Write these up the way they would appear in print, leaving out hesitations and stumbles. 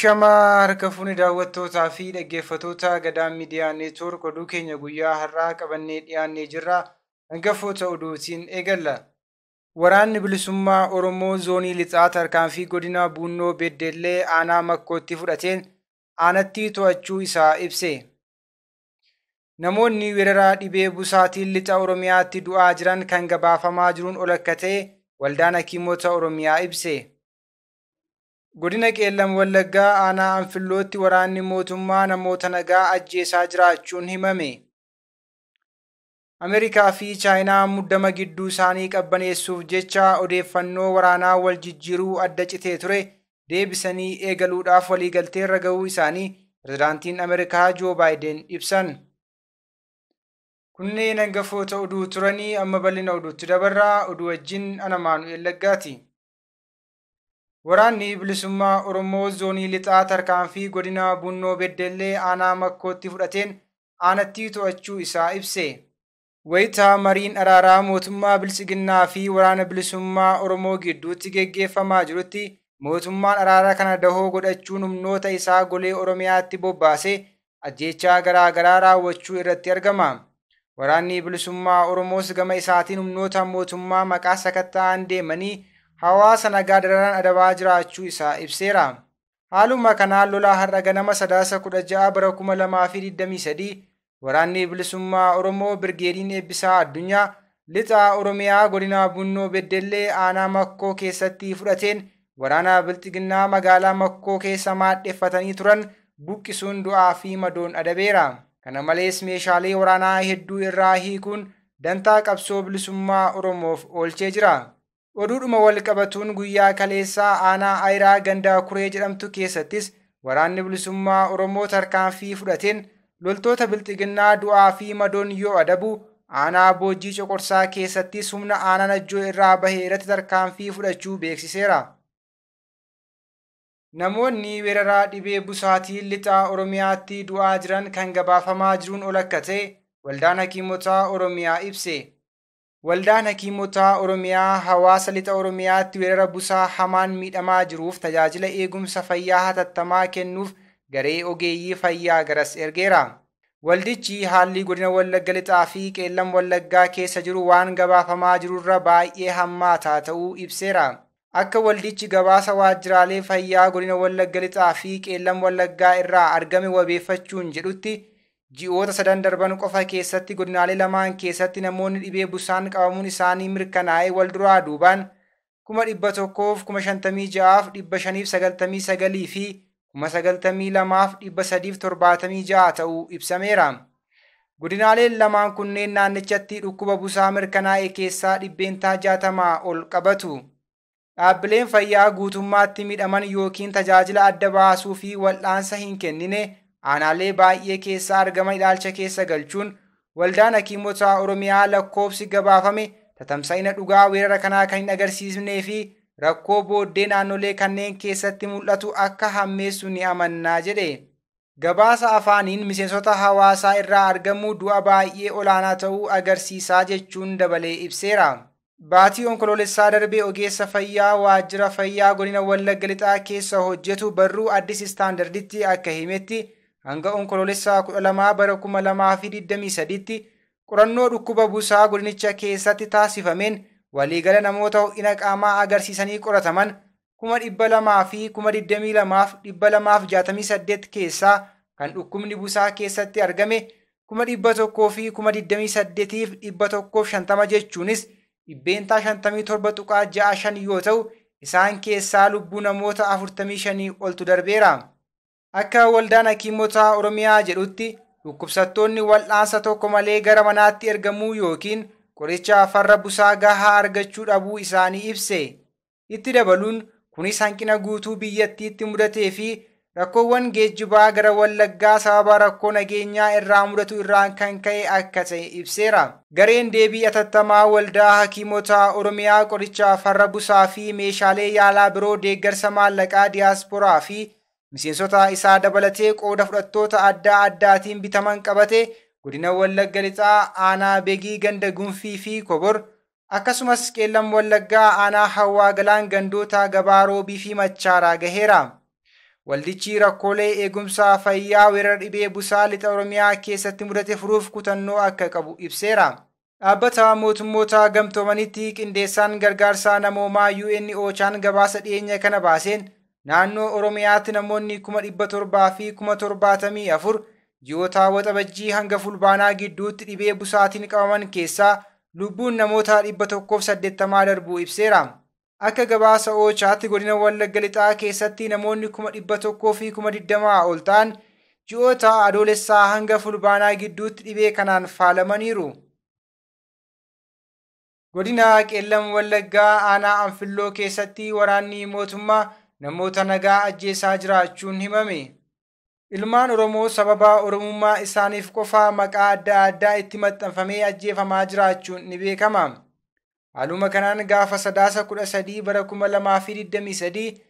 Ashamaa harka fuuni daawwattootaa fi dhaggeeffattoota Gadaa Miidiyaa Neetwoork oduu keenya guyyaa har'aa qabannee dhiyaannee jirra. Hangafoota oduutiin eegalla. Waraanni bilisummaa Oromoo zoonii lixaa tarkaanfii godina Buunnoo Beddellee aanaa Makkootti fudhateen aanatti to'achuu isaa ibse. Namoonni weeraraa dhibee busaatiin lixa Oromiyaatti du'aa jiran kan gabaafamaa jiruun ol akka ta'e waldaan hakiimota Oromiyaa ibse. Godina Qeellam Wallaggaa aanaa Anfillootti waraanni mootummaa namoota nagaa ajjeesaa jiraachuun himame. Ameerikaa fi Chaayinaa muddama gidduu isaanii qabbaneessuuf jecha odeeffannoo waraanaa wal jijjiiruu adda citee ture deebisanii eegaluudhaaf waliigaltee irra ga'uu isaanii pirezidaantiin Ameerikaa Joo Baayiden ibsan. Kunneen hangafoota oduu turanii amma bal'ina oduutti dabarraa oduu wajjin ana Maanu'eel Laggaati. Waraanni bilisummaa Oromoo zoonii lixaa tarkaanfii godina Buunnoo Beddellee aanaa Makkootti fudhateen aanatti to'achuu isaa ibse. Wayitaa mariin araaraa mootummaa Bilisiginnaa fi waraana bilisummaa Oromoo gidduutti geggeeffamaa jirutti mootummaan araaraa kana dahoo godhachuun humnoota isaa golee Oromiyaatti bobbaasee ajjeechaa garaa garaa raawwachuu irratti argama. Waraanni bilisummaa Oromoos gama isaatiin humnoota mootummaa maqaa sakatta'aan deemanii hawaasa nagaa dararaan adabaa jiraachuu isaa ibseera. Haaluma kanaan lolaa har'a ganama sadaasa 16 bara 2023 waraanni bilisummaa Oromoo Birgeediin Eebbisaa Addunyaa lixa Oromiyaa godina Buunnoo Beddellee aanaa Makkoo keessatti fudhateen waraana Bilisiginnaa magaalaa Makkoo keessa maadheffatanii turan buqqisuun du'aa fi madoon adabeera. Kana malees meeshaalee waraanaa hedduu irraa hiikuun dantaa qabsoo bilisummaa Oromoof oolchee jira. Oduudhuma wal qabatuun guyyaa kaleessaa aanaa Ayiraa Gandaa Kuree jedhamtu keessattis waraanni bilisummaa Oromoo tarkaanfii fudhateen loltoota Bilisiginnaa du'aa fi madoon yoo adabu aanaa Boojjii Coqorsaa keessattis humna aanaa Najjoo irraa bahee irratti tarkaanfii fudhachuu beeksiseera. Namoonni weeraraa dhibee busaatiin lixa Oromiyaatti du'aa jiran kan gabaafamaa jiruun ol akka ta'e waldaan hakiimota Oromiyaa ibse. Waldaan hakiimota Oromiyaa hawaasa lixa Oromiyaatti weerara busaa hamaan miidhamaa jiruuf tajaajila eegumsa fayyaa hatattamaa kennuuf garee ogeeyyii fayyaa garas ergeera. Waldichi haalli godina Wallagga lixaa fi Qeellam Wallaggaa keessa jiru waan gabaafamaa jirurra baay'ee hammaataa ta'uu ibseera. Akka waldichi gabaasa waajjiraalee fayyaa godina Wallagga lixaa fi Qeellam Wallaggaa irraa argame wabeeffachuun jedhutti ji'oota 3 darban qofa keessatti godinaalee lamaan keessatti namoonni dhibee busaan qabamuun isaanii mirkanaa'ee wal duraa duubaan 156,599 fi 92,376 ta'uu ibsameera. Godinaaleen lamaan kunneen naannichatti dhukkuba busaa mirkanaa'e keessaa dhibbeentaa 60 ol qabatu. Dhaabbileen fayyaa guutummaatti miidhaman yookiin tajaajila adda baasuu fi wal'aansa hin kennine aanaalee baay'ee keessa argama ilaalcha keessa galchuun waldaan hakiimota Oromiyaa lakkoofsi gabaafame tatamsa'ina dhugaa weerara kanaa kan hin agarsiisnee fi rakkoo booddee naannolee kanneen keessatti mul'atu akka hammeessu ni amannaa jedhe. Gabaasa afaaniin miseensota hawaasaa irraa argamu du'a baay'ee olaanaa ta'uu agarsiisaa jechuun dabalee ibseera. Baatii onkoloolessaa darbee ogeessa fayyaa waajjira fayyaa godina Wallagga lixaa keessa hojjetu Barruu Addis Istaandarditti akka himetti hanga onkoloolessaa 12 bara 2023tti qorannoo dhukkuba busaa godinicha keessatti taasifameen waliigala namoota ho'ina qaamaa agarsiisanii qorataman 200,000 fi 22,268 keessaa kan dhukkubni busaa keessatti argame 100,000 fi 28,150 jechuunis dhibbeentaa 57.65 yoo ta'u isaan keessaa lubbuu namoota 45 oltu darbeera. Akka waldaan hakiimota Oromiyaa jedhutti dhukkubsattoonni wal'aansa tokko malee gara manaatti ergamuu yookiin qoricha farra busaa gahaa argachuu dhabuu isaanii ibse. Itti dabaluun kunis hanqina guutuu biyyattiitti mudatee fi rakkoowwan geejjibaa gara Wallaggaa sababa rakkoo nageenyaa irraa mudatu irraan kan ka'e akka ta'e ibseera. Gareen deebii atattamaa waldaa hakiimota Oromiyaa qoricha farra busaa fi meeshaalee yaalaa biroo deeggarsa maallaqaa diyaasporaa fi miseensota isaa dabalatee qooda fudhattoota adda addaatiin bitaman qabate godina Wallagga lixaa aanaa Begii ganda Gunfii fi Kobor akkasumas Qeellam Wallaggaa aanaa Hawaa Galaan gandoota Gabaa Roobii fi Machaaraa gaheera. Waldichi rakkoolee eegumsaa fayyaa weerara dhibee busaa lixa Oromiyaa keessatti mudate furuuf kutannoo akka qabu ibseera. Dhaabbata mootummoota gamtoomanitti qindeessaan gargaarsa namoomaa UNOChaan gabaasa dhiyeenya kana baaseen naannoo Oromiyaatti namoonni 700,000 fi 74,000 ji'oota waxabajjii hanga fulbaanaa gidduutti dhibee busaatiin qabaman keessaa lubbuun namoota 180 darbuu ibseera. Akka gabaasa OCHAatti godina Wallagga Lixaa keessatti namoonni 100,000 fi 20,000 ol ta'an ji'oota adoolessaa hanga fulbaanaa gidduutti dhibee kanaan faalamaniiru. Godina Qeellam Wallaggaa aanaa Anfilloo keessatti waraanni mootummaa namoota nagaa ajjeesaa jiraachuun himame. Ilmaan Oromoo sababa Oromummaa isaaniif qofa maqaa adda addaa itti maxxanfamee ajjeefamaa jiraachuun ni beekama. Haaluma kanaan gaafa 13/2023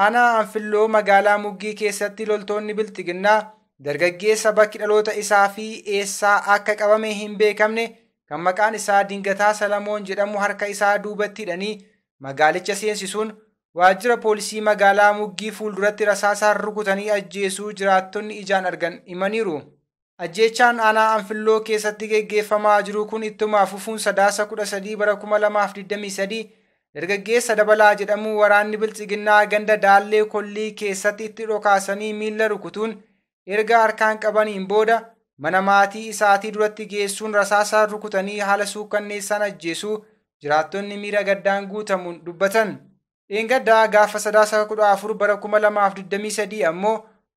aanaa Anfilloo magaalaa Muggii keessatti loltoonni Bilxiginnaa dargaggeessa bakki dhaloota isaa fi eessaa akka qabame hin beekamne kan maqaan isaa Dingataa Salamoon jedhamu harka isaa duubatti hidhanii magaalicha seensisuun waajjira poolisii magaalaa Muggii fuulduratti rasaasaan rukutanii ajjeesuu jiraattonni ijaan argan himaniiru. Ajjeechaan aanaa Anfilloo keessatti geggeeffamaa jiru kun ittuma fufuun 13/2023 dargaggeessa Dabalaa jedhamu waraanni Bilxiginnaa ganda Daallee Kollii keessatti itti dhokaasanii miila rukutuun erga harkaan qabaniin booda mana maatii isaatii duratti geessuun rasaasaan rukutanii haala suukkanneessaan ajjeesuu jiraattonni miira gaddaan guutamuun dubbatan. Dheengaddaa gaafa 14/2023 ammoo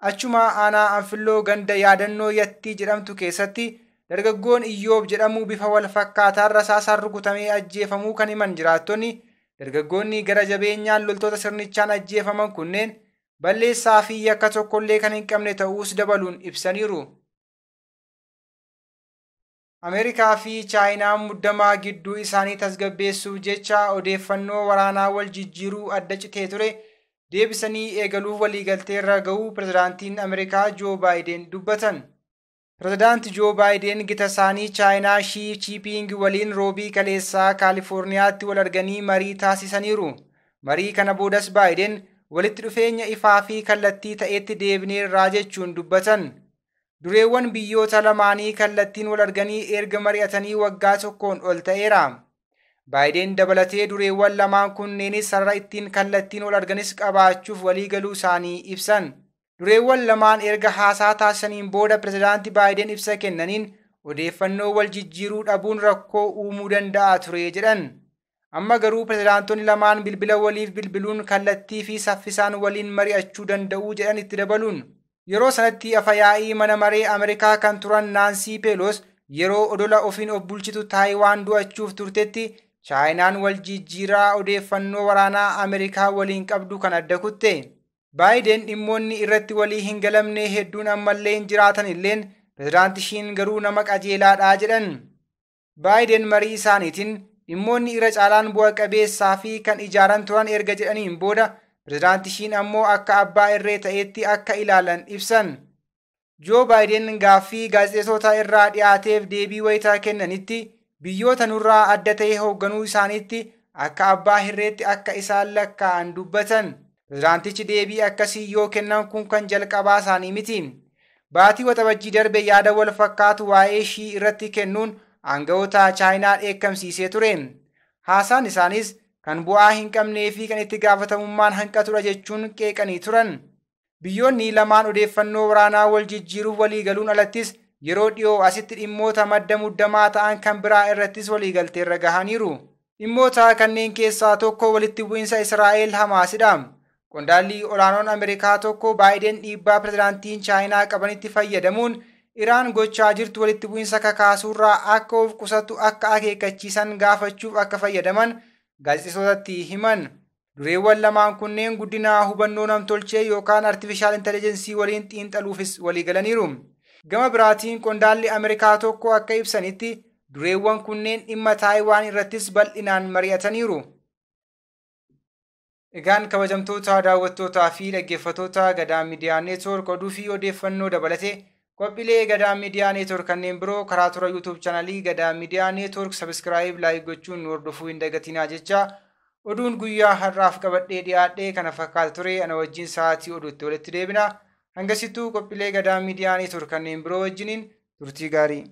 achuma aanaa Anfilloo ganda yaadannoo Yattii jedhamtu keessatti dargaggoon Iyyoob jedhamu bifa wal fakkaataan rasaasaan rukutamee ajjeefamuu kan himan jiraattonni dargaggoonni gara jabeenyaan loltoota sirnichaan ajjeefaman kunneen balleessaa fi yakka tokkollee kan hin qabne ta'uus dabaluun ibsaniiru. Ameerikaa fi Chaayinaan muddamaa gidduu isaanii tasgabbeessuuf jecha odeeffannoo waraanaa wal jijjiiruu adda citee ture deebisanii eegaluuf waliigalteerra ga'uu pirezidaantiin Ameerikaa Joo Baayiden dubbatan. Pirezidaanti Joo Baayiden gita isaanii Chaayinaa Shii Jinpiing waliin roobii kaleessaa Kaalifoorniyaatti wal arganii marii taasisaniiru. Marii kana boodas Baayiden walitti dhufeenya ifaa fi kallattii ta'etti deebineerraa jechuun dubbatan. Dureewwan biyyoota lamaanii kallattiin wal arganii erga mari'atanii waggaa tokkoon ol ta'eera. Baayiden dabalatee dureewwan lamaan kunneenis sarara ittiin kallattiin wal arganis qabaachuuf waliigaluu isaanii ibsan. Dureewwan lamaan erga haasaa taasisaniin booda pirezidaanti Baayiden ibsa kennaniin odeeffannoo wal jijjiiruu dhabuun rakkoo uumuu danda'a ture jedhan. Amma garuu pirezidaantonni lamaan bilbila waliif bilbiluun kallattii fi saffisaan waliin mari'achuu danda'uu jedhan itti dabaluun. Yeroo sanatti afyaa'ii mana maree Ameerikaa kan turan Naansii Peelos yeroo odola ofiin of bulchitu Taayiwaan du'achuuf turtetti Chaayinaan wal jijjiiraa odeeffannoo waraanaa Ameerikaa waliin qabdu kan adda kutte. Baayiden dhimmoonni irratti walii hin galamne hedduun ammallee hin jiraatan illeen pirezidaanti Shiin garuu nama qajeelaadhaa jedhan. Baayiden marii isaaniitiin dhimmoonni irra caalaan bu'a qabeessaa fi kan ijaaran turan erga jedhaniin booda pirezidaanti Shiin ammoo akka abbaa irree ta'etti akka ilaalan ibsan. Joo Baayiden gaaffii gaazexeessota irraa dhiyaateef deebii wayitaa kennanitti biyyoota nurraa adda ta'e hoogganuu isaaniitti akka abbaa irreetti akka isaan lakkaa'an dubbatan. Pirezidaantichi deebii akkasii yoo kennan kun kan jalqabaa isaanii miti. Baatii waxabajjii darbe yaada wal fakkaatu waa'ee Shii irratti kennuun aanga'oota Chaayinaa dheekkamsiisee ture. Haasaan isaanis kan bu'aa hin qabnee fi kan itti gaafatamummaan hanqatudha jechuun qeeqanii turan. Biyyoonni lamaan odeeffannoo waraanaa wal jijjiiruuf waliigaluun alattis yeroo dhiyoo asitti dhimmoota madda muddamaa ta'an kan biraa irrattis waliigalteerra gahaniiru. Dhimmoota kanneen keessaa tokko walitti bu'iinsa Israa'el Hamaasidha. Qondaalli olaanoon Ameerikaa tokko Baayiden dhiibbaa pirezidaantiin Chaayinaa qabanitti fayyadamuun Iraan gochaa jirtu walitti bu'iinsa kakaasuurraa akka of qusattu akka akeekkachiisan gaafachuuf akka fayyadaman gaazexeessotatti himan. Dureewwan lamaan kunneen guddina hubannoo namtolchee yookaan artificial intelligence waliin xiinxaluufis waliigalaniiru. Gama biraatiin qondaalli Ameerikaa tokko akka ibsanitti dureewwan kunneen dhimma Taayiwaan irrattis bal'inaan mari'ataniiru. Egaan kabajamtoota daawwattootaa fi dhaggeeffattoota Gadaa Miidiyaa Neetwoork oduu fi odeeffannoo dabalatee qophiilee Gadaa Miidiyaa Neetwoork kanneen biroo karaa toora YouTube chaanalii Gadaa Miidiyaa Neetwoork sabiskiraayib laayik gochuun hordofuu hin dagatinaa jecha Oduun guyyaa har'aaf qabadhee dhiyaadhee kana fakkaata ture. Ana wajjin sa'aatii oduutti walitti deebina. Hangasitti qophiilee Gadaa Miidiyaa Neetwoork kanneen biroo wajjiniin turtii gaarii.